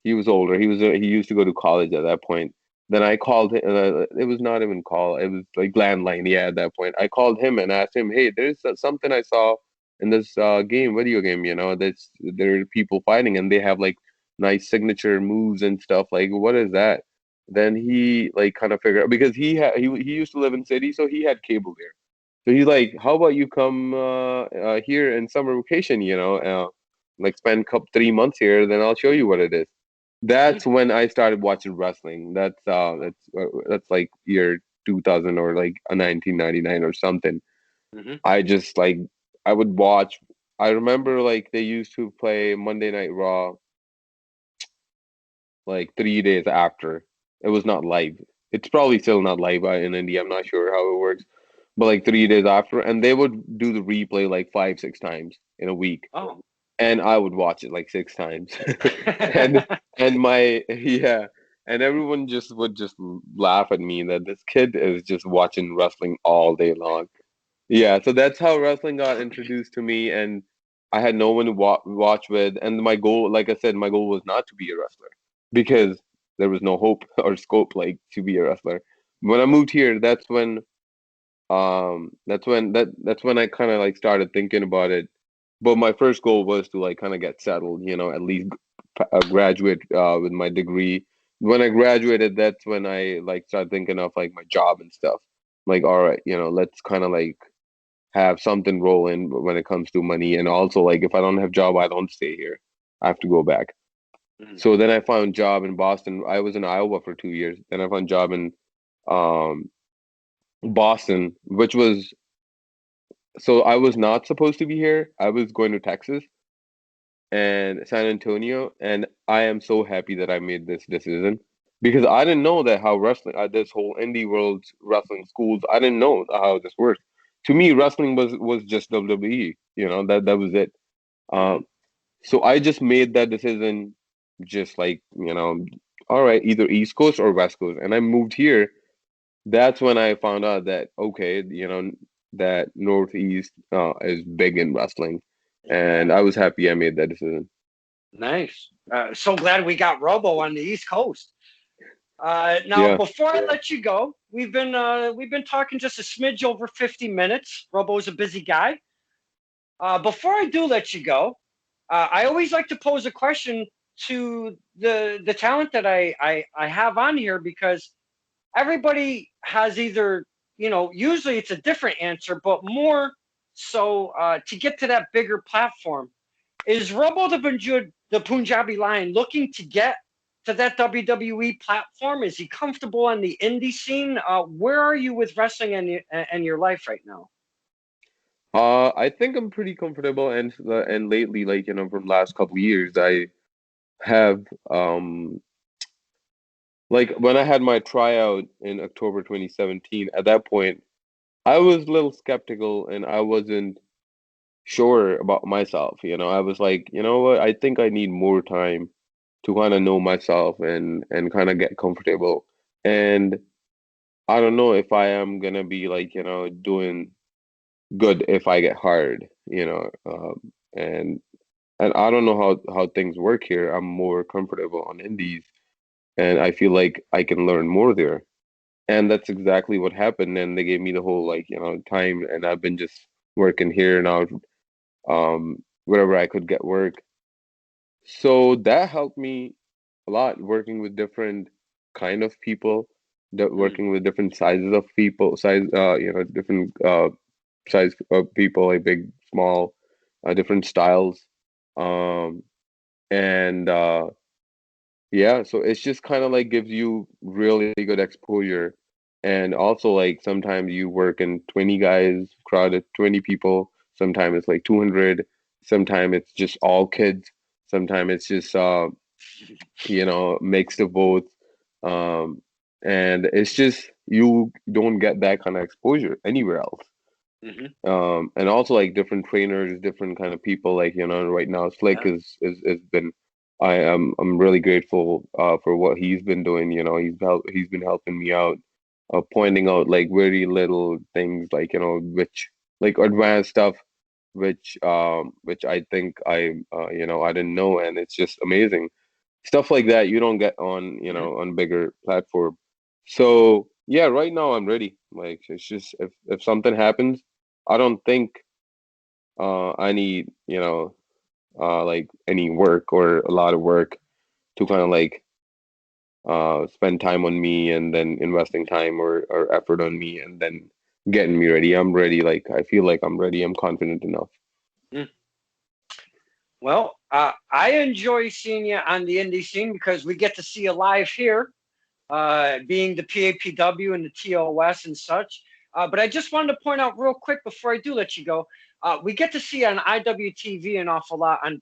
He was older. He used to go to college at that point. Then I called him. It was not even call. It was like landline. Yeah, at that point, I called him and asked him, "Hey, there's something I saw in this video game. There are people fighting and they have like nice signature moves and stuff. Like, what is that?" Then he like kind of figured out because he used to live in city, so he had cable there. So he's like, "How about you come here in summer vacation? Like spend couple 3 months here, then I'll show you what it is." Hmm. That's when I started watching wrestling. That's like year 2000 or like a 1999 or something. Hmm. I just like I would watch. I remember like they used to play Monday Night Raw like 3 days after. It was not live. It's probably still not live in India. I'm not sure how it works, but like 3 days after, and they would do the replay like 5, 6 times in a week, Oh. and I would watch it like 6 times, and and my yeah, and everyone just would just laugh at me that this kid is just watching wrestling all day long. Yeah, so that's how wrestling got introduced to me, and I had no one to watch with. And my goal, like I said, my goal was not to be a wrestler because there was no hope or scope like to be a wrestler. When I moved here, that's when I kind of like started thinking about it. But my first goal was to like kind of get settled, at least graduate with my degree. When I graduated, that's when I like started thinking of like my job and stuff. Like, all right, let's kind of like have something rolling when it comes to money. And also, like, if I don't have job, I don't stay here. I have to go back. Mhm. So then I found job in Boston. I was in Iowa for 2 years. Then I found job in um, Boston, which was so I was not supposed to be here. I was going to Texas and San Antonio, and I am so happy that I made this decision because I didn't know that how wrestling, this whole indie world wrestling schools, I didn't know how this works. To me, wrestling was just WWE. That was it. Mhm. Um, so I just made that decision, just like all right, either East Coast or West Coast, and I moved here. That's when I found out that okay, that Northeast is big in wrestling, Yeah. and I was happy I made that decision. Nice. So glad we got Robo on the East Coast. Now, Yeah. before I let you go, we've been talking just a smidge over 50 minutes. Robo's a busy guy. Before I do let you go, I always like to pose a question to the talent that I have on here because everybody has either, usually it's a different answer, but more so to get to that bigger platform. Is Robo the Punjabi Lion looking to get to that WWE platform? Is he comfortable on the indie scene? Where are you with wrestling and your life right now? I think I'm pretty comfortable, and lately, like from last couple years, I have like when I had my tryout in October 2017. At that point, I was a little skeptical, and I wasn't sure about myself. I was like, you know what? I think I need more time to kind of know myself and kind of get comfortable. And I don't know if I am gonna be like doing good if I get hired. And I don't know how things work here. I'm more comfortable on indies, and I feel like I can learn more there. And that's exactly what happened. And they gave me the whole like time, and I've been just working here now, wherever I could get work. So that helped me a lot working with different kind of people, Mm, working with different sizes of people, different size of people, like big, small, different styles. Um, and Yeah, so it's just kind of like gives you really good exposure. And also like sometimes you work in 20 guys, crowded 20 people, sometimes it's like 200, sometimes it's just all kids, sometimes it's just mixed of both. Um and it's just you don't get that kind of exposure anywhere else. hmm. And also like different trainers, different kind of people, like right now Slick Yeah. is been I'm really grateful for what he's been doing. He's been helping me out, pointing out like very little things, like which like advanced stuff, which I think I didn't know, and it's just amazing stuff like that you don't get on Mhm. on bigger platform. So yeah, right now I'm ready. Like it's just if something happens, I don't think I need like any work or a lot of work to kind of like spend time on me and then investing time or effort on me and then getting me ready. I'm ready. Like I feel like I'm ready. I'm confident enough. Mm. Well, I enjoy seeing you on the indie scene because we get to see you live here, being the PAPW and the TOS and such. But I just wanted to point out real quick before I do let you go, we get to see on IWTV an awful lot on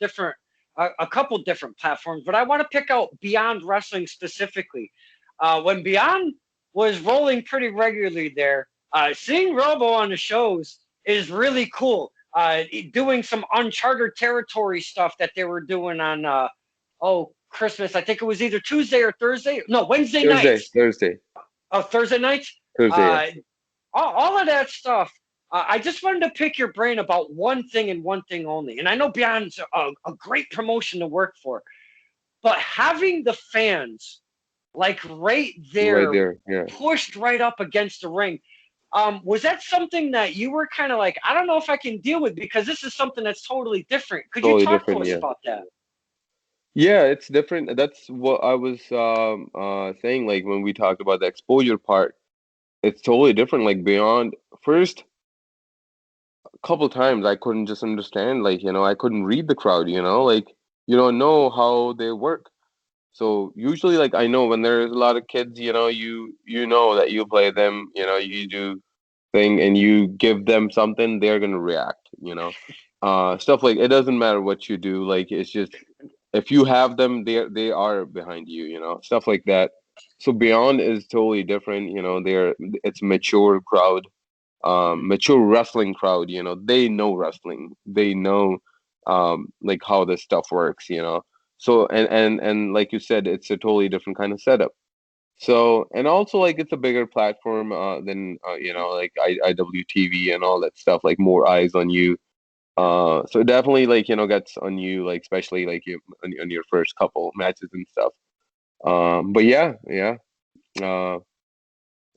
a couple different platforms. But I want to pick out Beyond Wrestling specifically. When Beyond was rolling pretty regularly there, seeing Robo on the shows is really cool. Doing some uncharted territory stuff that they were doing on Christmas. I think it was either Tuesday or Thursday. No, Wednesday Thursday, nights. Thursday, Oh, Thursday nights. Thursday. Yeah. Uh, all of that stuff. I just wanted to pick your brain about one thing and one thing only. And I know Beyond's a great promotion to work for, but having the fans like right Right there, there. Yeah. pushed right up against the ring. Was that something that you were kind of like, I don't know if I can deal with because this is something that's totally different? Could you Totally talk to different. us Yeah. about that? Yeah, it's different. That's what I was saying. Like when we talked about the exposure part, it's totally different. Like beyond first couple times, I couldn't just understand. Like I couldn't read the crowd. Like you don't know how they work. So usually, like I know when there's a lot of kids, you know that you play them. You do thing and you give them something, they're gonna react. Stuff like it doesn't matter what you do. Like it's just if you have them, they are behind you. Stuff like that. So Beyond is totally different. It's mature crowd, Mhm. mature wrestling crowd. They know wrestling. They know like how this stuff works. So and like you said, it's a totally different kind of setup. So, and also like it's a bigger platform than like IWTV and all that stuff, like more eyes on you. So it definitely like gets on you, like especially like on your first couple matches and stuff. But yeah, yeah,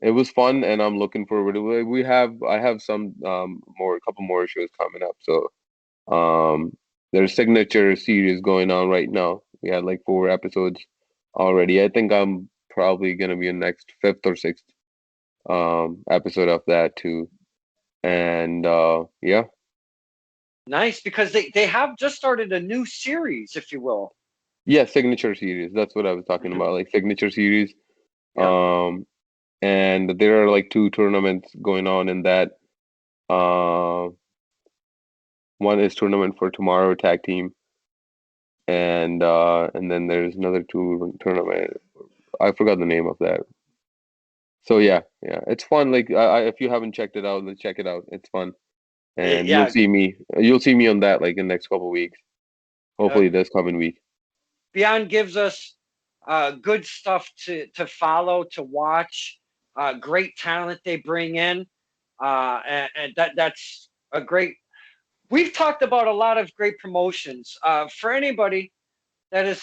it was fun, and I'm looking forward to it. I have some more couple more shows coming up. So there's signature series going on right now. We had like 4 episodes already. I think I'm probably gonna be in next fifth or sixth episode of that too. And yeah, Nice, because they have just started a new series, if you will. yeah, signature series. That's what I was talking Mhm. about, like signature series. Yep. Um, and there are like 2 tournaments going on in that. Uh, one is tournament for tomorrow tag team, and then there's another two tournament. I forgot the name of that. So yeah, yeah, it's fun. Like if you haven't checked it out, then check it out. It's fun, and you'll Yeah, see me. You'll see me on that like in the next couple weeks. Hopefully good. this coming week. Beyond gives us good stuff to follow, to watch. Great talent they bring in, and that's a great. We've talked about a lot of great promotions. For anybody that is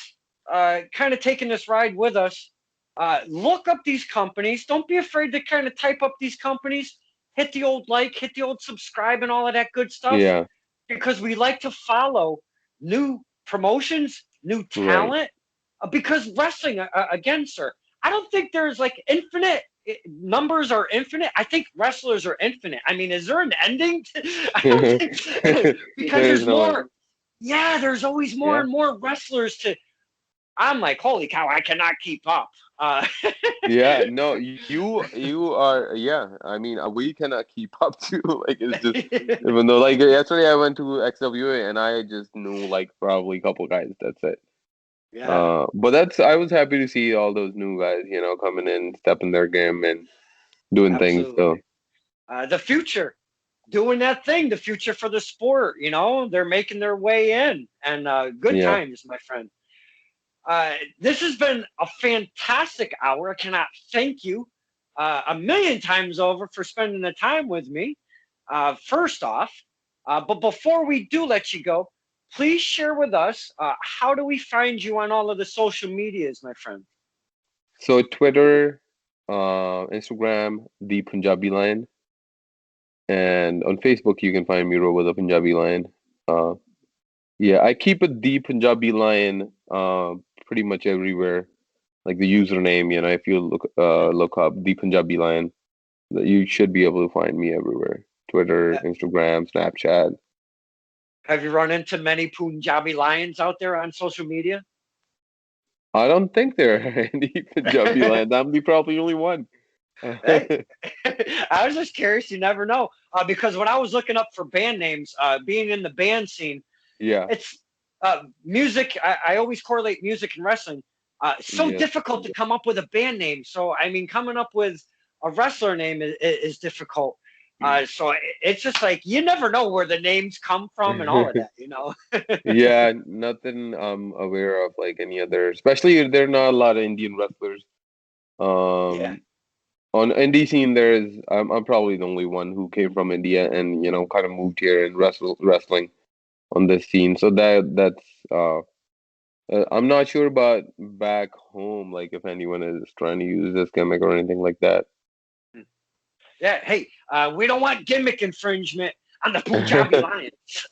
kind of taking this ride with us, look up these companies. Don't be afraid to kind of type up these companies. Hit the old like, hit the old subscribe, and all of that good stuff Yeah, because we like to follow new promotions, new right. talent. Because wrestling, again, sir, I don't think there's like infinite numbers are infinite. I think wrestlers are infinite. I mean, is there an ending? I don't think because There is there's no end. more. Yeah, there's always more Yeah. and more wrestlers to. I'm like, holy cow, I cannot keep up. Yeah, no, you are, yeah. I mean, we cannot keep up to like it's just even though like yesterday I went to XWA and I just knew like probably a couple guys. That's it. Yeah, But I was happy to see all those new guys, coming in, stepping their game and doing things. So absolutely. The future, doing that thing, the future for the sport. They're making their way in, and good yeah, times, my friend. This has been a fantastic hour. I cannot thank you a million times over for spending the time with me. First off, but before we do let you go, please share with us how do we find you on all of the social medias, my friend? So Twitter, Instagram, the Punjabi Lion, and on Facebook you can find me Robo the Punjabi Lion. Uh, yeah, I keep it the Punjabi Lion pretty much everywhere. Like the username, if you look up the Punjabi Lion, you should be able to find me everywhere. Twitter, Uh, Instagram, Snapchat. Have you run into many Punjabi lions out there on social media? I don't think there are any Punjabi Lions. I'm the probably only one. Hey, I was just curious. You never know. Because when I was looking up for band names, being in the band scene, Yeah, it's music. I always correlate music and wrestling. It's so yeah. difficult to come up with a band name. So I mean, coming up with a wrestler name is difficult. So it's just like you never know where the names come from and all of that. You know. Yeah, nothing I'm aware of like any other, especially there are not a lot of Indian wrestlers. Yeah. Um, on indie scene, I'm probably the only one who came from India and kind of moved here and wrestling on this scene. So that's I'm not sure about back home, like if anyone is trying to use this gimmick or anything like that. Yeah. Hey, we don't want gimmick infringement on the Punjabi Lions.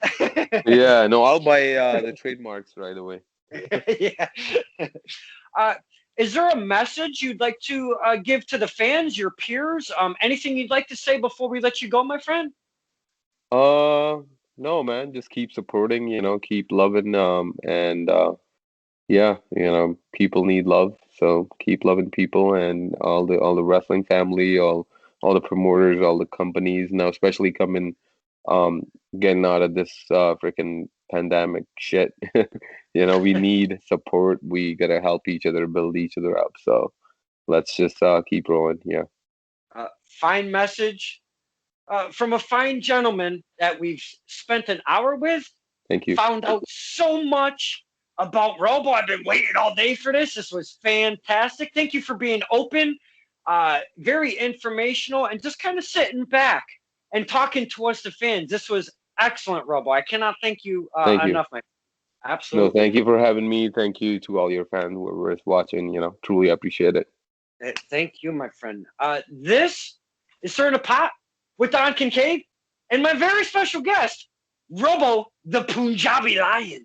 Yeah, no, I'll buy the trademarks right away. Yeah. Uh, is there a message you'd like to give to the fans, your peers? Anything you'd like to say before we let you go, my friend? Uh, no, man, just keep supporting, keep loving, and yeah, people need love, so keep loving people and all the wrestling family, all the promoters, all the companies now, especially coming, um, getting out of this freaking pandemic shit. We need support. We gotta help each other, build each other up. So let's just keep rolling. Yeah, Fine message from a fine gentleman that we've spent an hour with. thank you. Found out so much about Robo. I've been waiting all day for this. This was fantastic. Thank you for being open, very informational, and just kind of sitting back and talking to us, the fans. This was excellent, Robo. I cannot thank you Thank you. enough, my No, absolutely. thank you for having me. Thank you to all your fans who were watching. Truly appreciate it. Thank you, my friend. This is Sir in a Pot with Don Kincaid and my very special guest, Robo the Punjabi Lion.